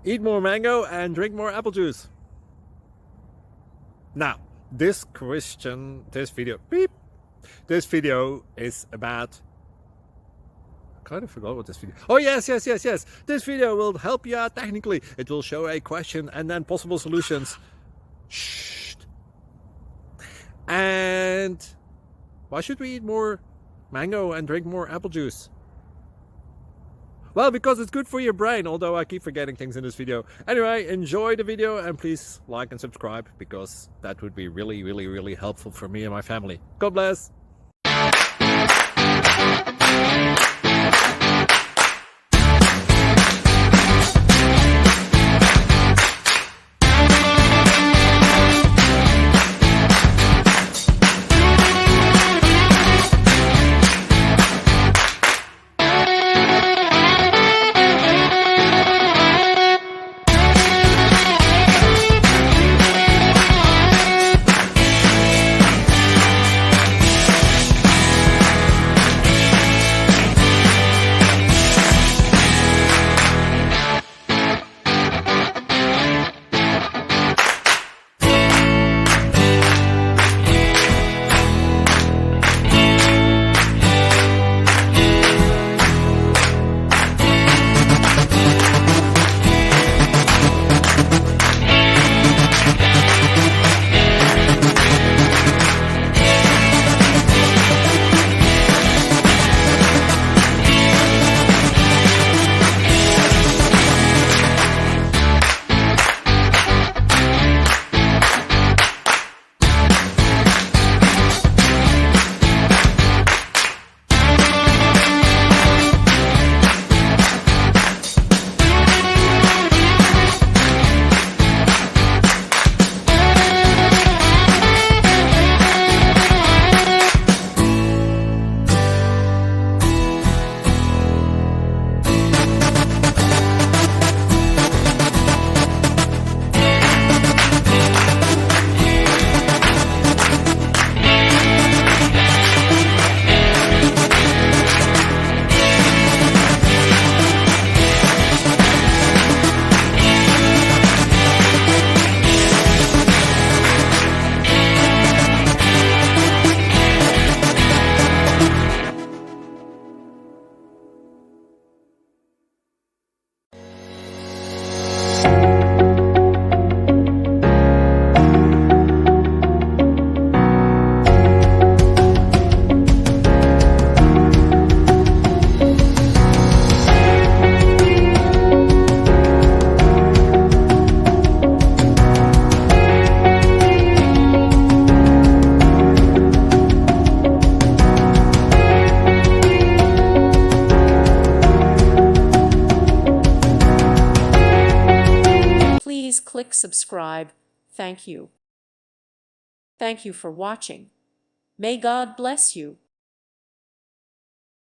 Eat more mango and drink more apple juice. Now, this video is about, I kind of forgot what this video. Oh, yes. This video will help you out technically. It will show a question and then possible solutions. Shh. And why should we eat more mango and drink more apple juice? Well, because it's good for your brain, although I keep forgetting things in this video. Anyway, enjoy the video and please like and subscribe, because that would be really helpful for me and my family. God bless. Please click subscribe. Thank you. Thank you for watching. May God bless you.